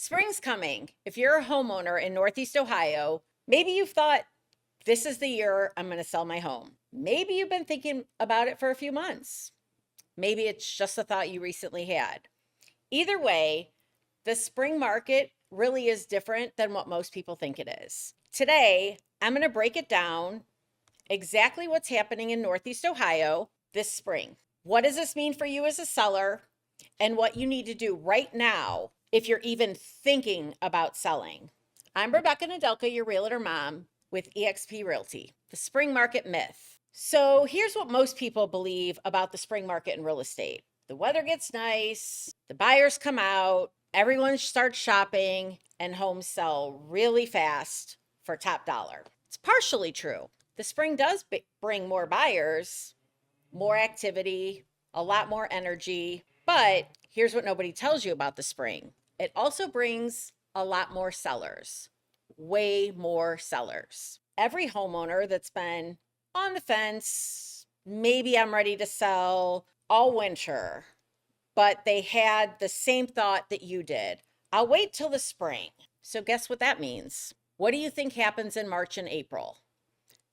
Spring's coming. If you're a homeowner in Northeast Ohio, maybe you've thought, this is the year I'm going to sell my home. Maybe you've been thinking about it for a few months. Maybe it's just a thought you recently had. Either way, the spring market really is different than what most people think it is. Today, I'm going to break it down exactly what's happening in Northeast Ohio this spring. What does this mean for you as a seller, and what you need to do right now if you're even thinking about selling? I'm Rebecca Nadelka, your Realtor Mom with eXp Realty, the spring market myth. So here's what most people believe about the spring market in real estate. The weather gets nice, the buyers come out, everyone starts shopping, and homes sell really fast for top dollar. It's partially true. The spring does bring more buyers, more activity, a lot more energy. But here's what nobody tells you about the spring: it also brings a lot more sellers, way more sellers. Every homeowner that's been on the fence, maybe I'm ready to sell all winter, but they had the same thought that you did: I'll wait till the spring. So, guess what that means? What do you think happens in March and April?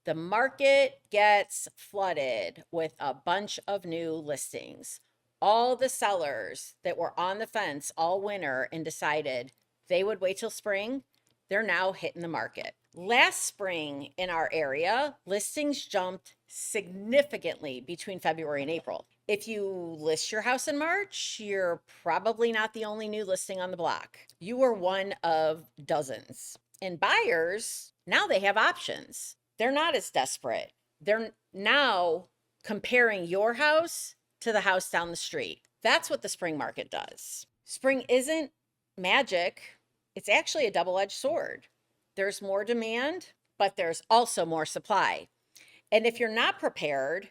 The market gets flooded with a bunch of new listings. All the sellers that were on the fence all winter and decided they would wait till spring, they're now hitting the market. Last spring in our area, listings jumped significantly between February and April. If you list your house in March, you're probably not the only new listing on the block. You were one of dozens. And buyers, now they have options. They're not as desperate. They're now comparing your house to the house down the street. That's what the spring market does. Spring isn't magic, it's actually a double edged sword. There's more demand, but there's also more supply. And if you're not prepared,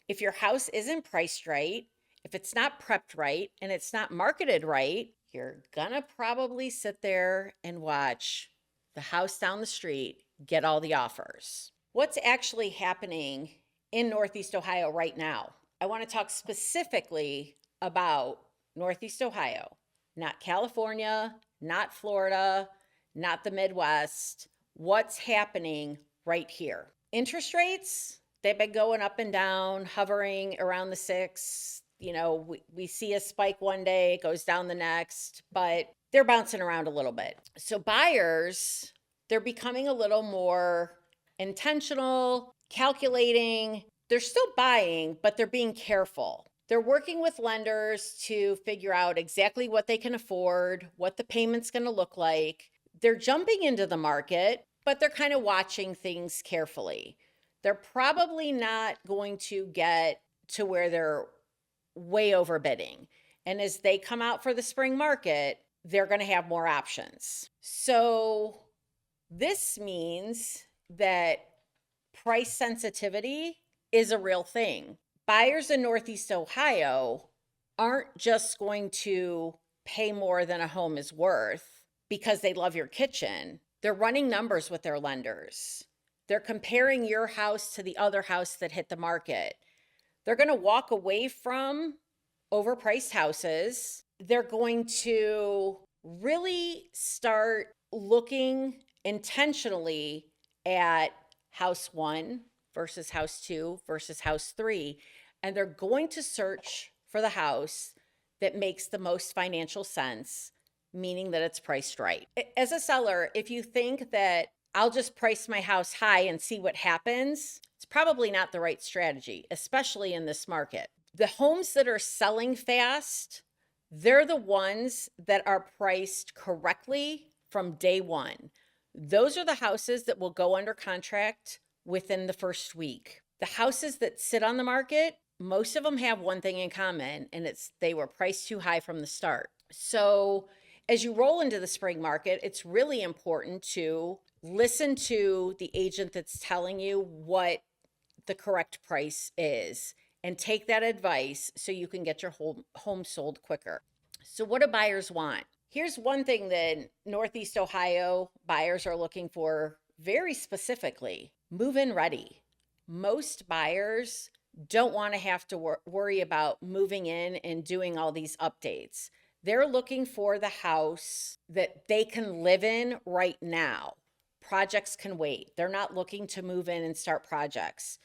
if your house isn't priced right, if it's not prepped right, and it's not marketed right, you're gonna probably sit there and watch the house down the street get all the offers. What's actually happening in Northeast Ohio right now? I want to talk specifically about Northeast Ohio, not California, not Florida, not the Midwest. What's happening right here? Interest rates, they've been going up and down, hovering around the 6. We see a spike one day, it goes down the next, but they're bouncing around a little bit. So buyers, they're becoming a little more intentional, calculating. They're still buying, but they're being careful. They're working with lenders to figure out exactly what they can afford, what the payment's going to look like. They're jumping into the market, but they're kind of watching things carefully. They're probably not going to get to where they're way overbidding. And as they come out for the spring market, they're going to have more options. So this means that price sensitivity is a real thing. Buyers in Northeast Ohio aren't just going to pay more than a home is worth because they love your kitchen. They're running numbers with their lenders. They're comparing your house to the other house that hit the market. They're going to walk away from overpriced houses. They're going to really start looking intentionally at house 1 versus house 2 versus house 3. And they're going to search for the house that makes the most financial sense, meaning that it's priced right. As a seller, if you think that I'll just price my house high and see what happens, it's probably not the right strategy, especially in this market. The homes that are selling fast, they're the ones that are priced correctly from day one. Those are the houses that will go under contract within the first week. The houses that sit on the market, most of them have one thing in common, and it's they were priced too high from the start. So as you roll into the spring market, it's really important to listen to the agent that's telling you what the correct price is and take that advice so you can get your home sold quicker. So what do buyers want? Here's one thing that Northeast Ohio buyers are looking for very specifically: move-in ready. Most buyers don't want to have to worry about moving in and doing all these updates. They're looking for the house that they can live in right now. Projects can wait. They're not looking to move in and start projects.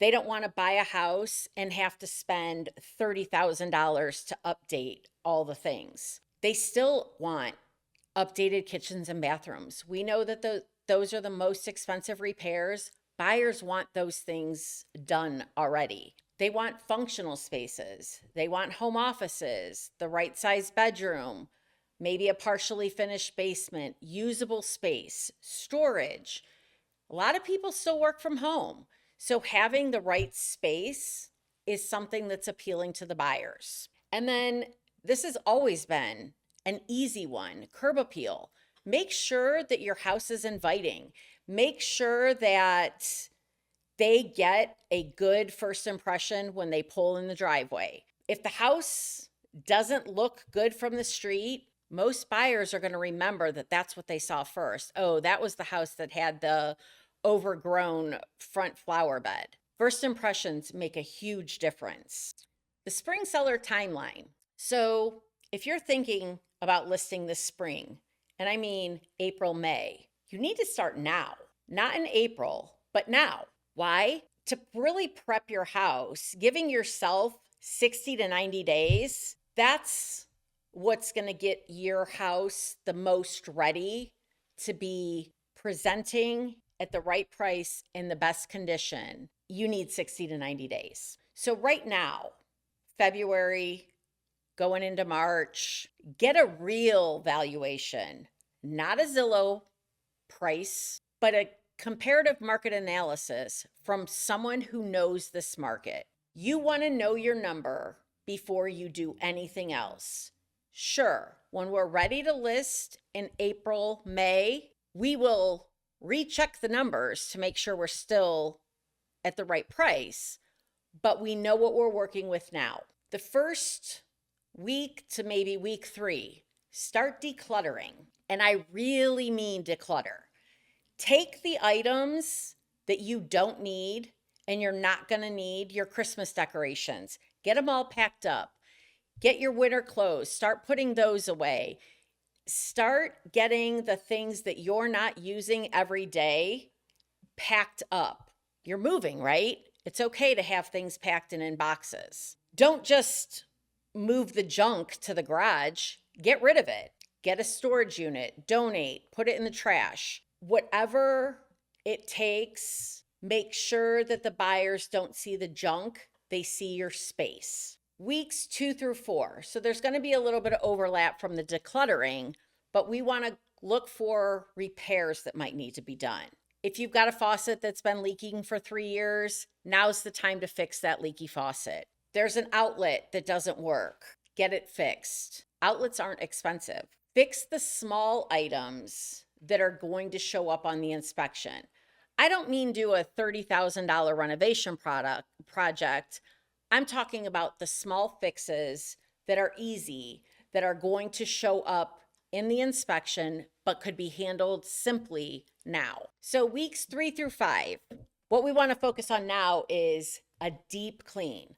They don't want to buy a house and have to spend $30,000 to update all the things. They still want updated kitchens and bathrooms. We know that those are the most expensive repairs. Buyers want those things done already. They want functional spaces. They want home offices, the right size bedroom, maybe a partially finished basement, usable space, storage. A lot of people still work from home. So having the right space is something that's appealing to the buyers. And then this has always been an easy one, curb appeal. Make sure that your house is inviting. Make sure that they get a good first impression when they pull in the driveway. If the house doesn't look good from the street, most buyers are going to remember that that's what they saw first. Oh, that was the house that had the overgrown front flower bed. First impressions make a huge difference. The spring seller timeline. So, if you're thinking about listing this spring, and I mean April, May, you need to start now, not in April, but now. Why? To really prep your house, giving yourself 60 to 90 days, that's what's going to get your house the most ready to be presenting at the right price in the best condition. You need 60 to 90 days. So, right now, February, going into March, get a real valuation, not a Zillow price, but a comparative market analysis from someone who knows this market. You want to know your number before you do anything else. Sure, when we're ready to list in April, May, we will recheck the numbers to make sure we're still at the right price, but we know what we're working with now. The first week to maybe week 3, start decluttering. And I really mean declutter. Take the items that you don't need and you're not going to need, your Christmas decorations. Get them all packed up. Get your winter clothes. Start putting those away. Start getting the things that you're not using every day packed up. You're moving, right? It's okay to have things packed and in boxes. Don't just move the junk to the garage. Get rid of it. Get a storage unit, donate, put it in the trash. Whatever it takes, make sure that the buyers don't see the junk, they see your space. Weeks 2 through 4. So there's going to be a little bit of overlap from the decluttering, but we want to look for repairs that might need to be done. If you've got a faucet that's been leaking for 3 years, now's the time to fix that leaky faucet. There's an outlet that doesn't work. Get it fixed. Outlets aren't expensive. Fix the small items that are going to show up on the inspection. I don't mean do a $30,000 renovation project. I'm talking about the small fixes that are easy, that are going to show up in the inspection, but could be handled simply now. So weeks 3 through 5, what we want to focus on now is a deep clean.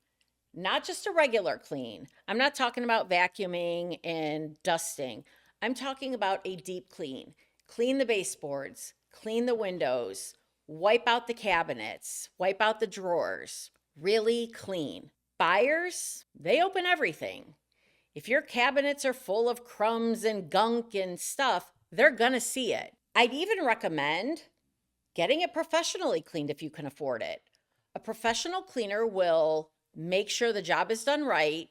Not just a regular clean. I'm not talking about vacuuming and dusting. I'm talking about a deep clean. Clean the baseboards, clean the windows, wipe out the cabinets, wipe out the drawers. Really clean. Buyers, they open everything. If your cabinets are full of crumbs and gunk and stuff, they're gonna see it. I'd even recommend getting it professionally cleaned if you can afford it. A professional cleaner will make sure the job is done right,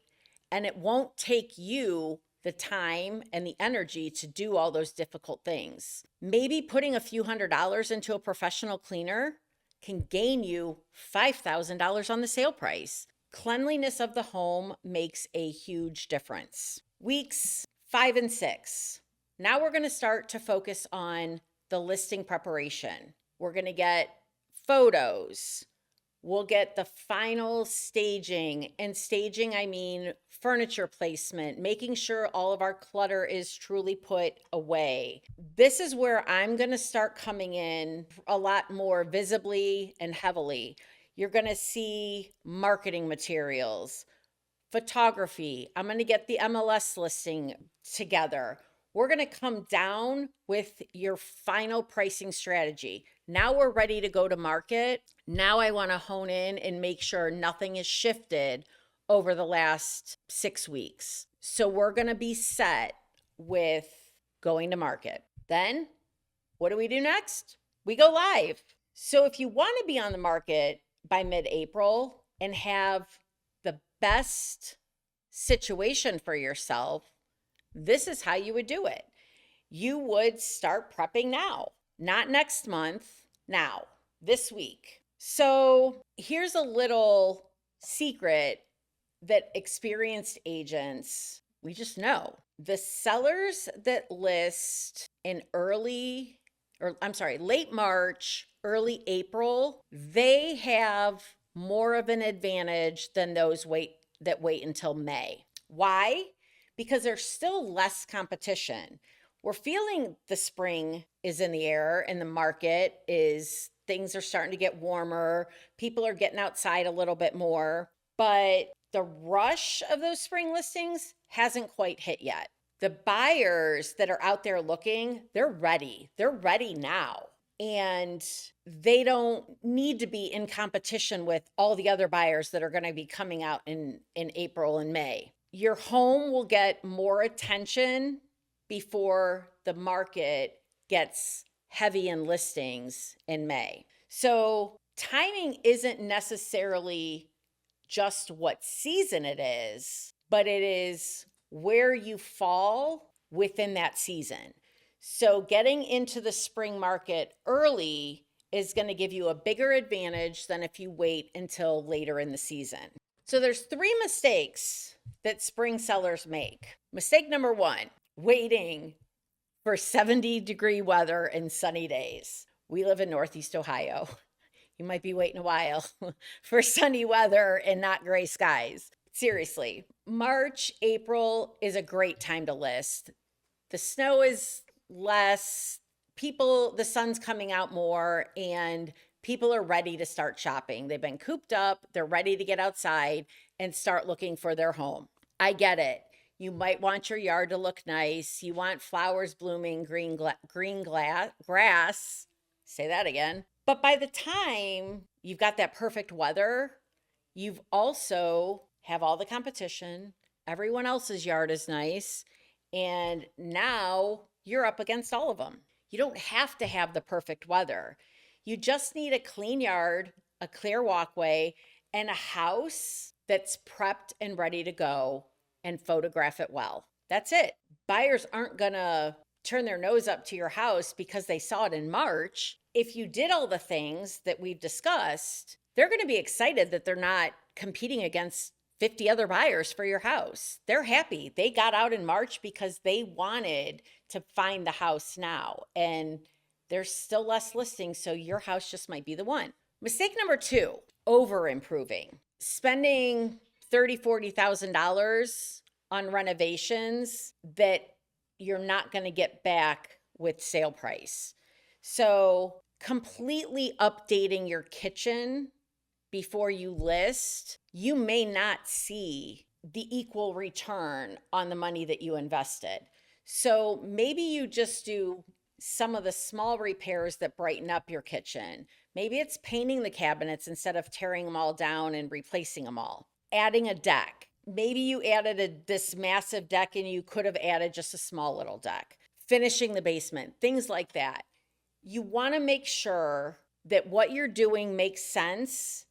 and it won't take you the time and the energy to do all those difficult things. Maybe putting a few $100s into a professional cleaner can gain you $5,000 on the sale price. Cleanliness of the home makes a huge difference. Weeks 5 and 6. Now we're going to start to focus on the listing preparation. We're going to get photos. We'll get the final staging. And staging, I mean furniture placement, making sure all of our clutter is truly put away. This is where I'm going to start coming in a lot more visibly and heavily. You're going to see marketing materials, photography. I'm going to get the MLS listing together. We're going to come down with your final pricing strategy. Now we're ready to go to market. Now I want to hone in and make sure nothing is shifted over the last 6 weeks. So we're going to be set with going to market. Then what do we do next? We go live. So if you want to be on the market by mid-April and have the best situation for yourself, this is how you would do it. You would start prepping now, not next month, now, this week. So here's a little secret that experienced agents, we just know. The sellers that list in late March, early April, they have more of an advantage than those that wait until May. Why? Because there's still less competition. We're feeling the spring is in the air and the market is, things are starting to get warmer. People are getting outside a little bit more, but the rush of those spring listings hasn't quite hit yet. The buyers that are out there looking, they're ready. They're ready now. And they don't need to be in competition with all the other buyers that are going to be coming out in April and May. Your home will get more attention before the market gets heavy in listings in May. So timing isn't necessarily just what season it is, but it is where you fall within that season. So getting into the spring market early is going to give you a bigger advantage than if you wait until later in the season. So there's 3 mistakes that spring sellers make. Mistake number 1, waiting for 70-degree weather and sunny days. We live in Northeast Ohio. You might be waiting a while for sunny weather and not gray skies. Seriously, March, April is a great time to list. The snow is less, the sun's coming out more, and people are ready to start shopping. They've been cooped up, they're ready to get outside and start looking for their home. I get it. You might want your yard to look nice. You want flowers blooming, green grass. Say that again. But by the time you've got that perfect weather, you've also have all the competition. Everyone else's yard is nice. And now you're up against all of them. You don't have to have the perfect weather. You just need a clean yard, a clear walkway, and a house that's prepped and ready to go, and photograph it well. That's it. Buyers aren't going to turn their nose up to your house because they saw it in March. If you did all the things that we've discussed, they're going to be excited that they're not competing against 50 other buyers for your house. They're happy. They got out in March because they wanted to find the house now. And there's still less listings, so your house just might be the one. Mistake number 2, over improving. Spending $30,000, $40,000 on renovations that you're not going to get back with sale price. So completely updating your kitchen before you list, you may not see the equal return on the money that you invested. So maybe you just do some of the small repairs that brighten up your kitchen. Maybe it's painting the cabinets instead of tearing them all down and replacing them all. Adding a deck. Maybe you added this massive deck and you could have added just a small little deck. Finishing the basement, things like that. You want to make sure that what you're doing makes sense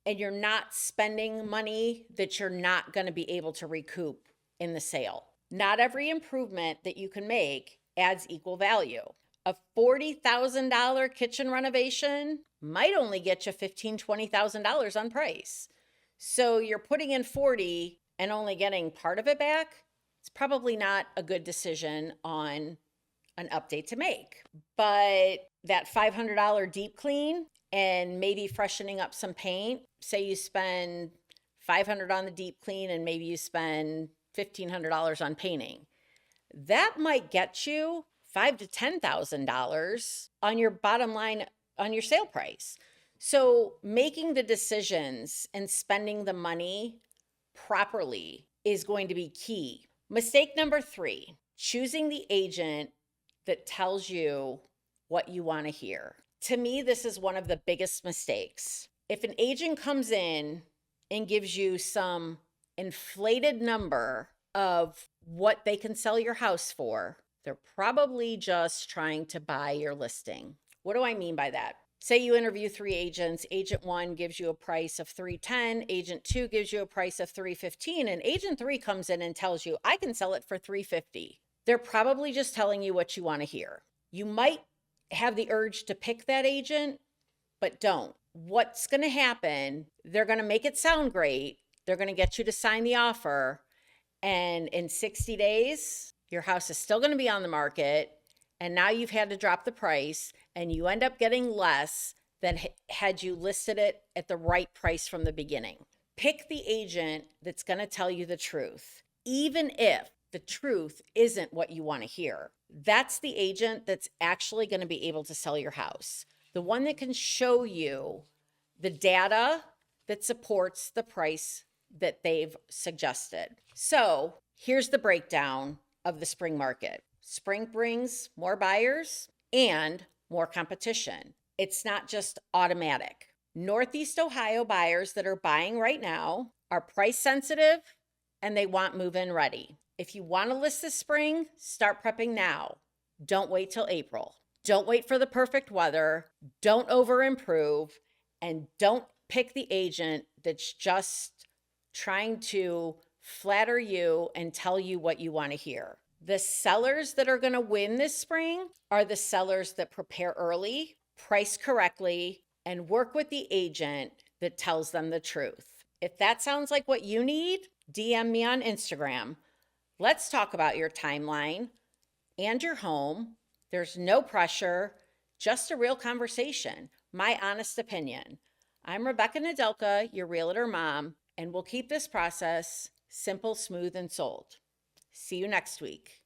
and you're not spending money that you're not going to be able to recoup in the sale. Not every improvement that you can make adds equal value. A $40,000 kitchen renovation might only get you $15,000, $20,000 on price. So you're putting in 40 and only getting part of it back. It's probably not a good decision on an update to make. But that $500 deep clean and maybe freshening up some paint, say you spend $500 on the deep clean and maybe you spend $1,500 on painting. That might get you $5,000 to $10,000 on your bottom line on your sale price. So making the decisions and spending the money properly is going to be key. Mistake number 3, choosing the agent that tells you what you want to hear. To me, this is one of the biggest mistakes. If an agent comes in and gives you some inflated number of what they can sell your house for, they're probably just trying to buy your listing. What do I mean by that? Say you interview 3 agents. Agent 1 gives you a price of $310, agent 2 gives you a price of $315, and agent 3 comes in and tells you, I can sell it for $350. They're probably just telling you what you want to hear. You might have the urge to pick that agent, but don't. What's going to happen? They're going to make it sound great. They're going to get you to sign the offer. And in 60 days, your house is still going to be on the market. And now you've had to drop the price and you end up getting less than had you listed it at the right price from the beginning. Pick the agent that's going to tell you the truth, even if the truth isn't what you want to hear. That's the agent that's actually going to be able to sell your house. The one that can show you the data that supports the price that they've suggested. So here's the breakdown of the spring market. Spring brings more buyers and more competition. It's not just automatic. Northeast Ohio buyers that are buying right now are price sensitive and they want move-in ready. If you want to list this spring, start prepping now. Don't wait till April. Don't wait for the perfect weather. Don't over improve, and don't pick the agent that's just trying to flatter you and tell you what you want to hear. The sellers that are going to win this spring are the sellers that prepare early, price correctly, and work with the agent that tells them the truth. If that sounds like what you need, DM me on Instagram. Let's talk about your timeline and your home. There's no pressure, just a real conversation. My honest opinion. I'm Rebecca Nedelka, your Realtor Mom, and we'll keep this process simple, smooth, and sold. See you next week.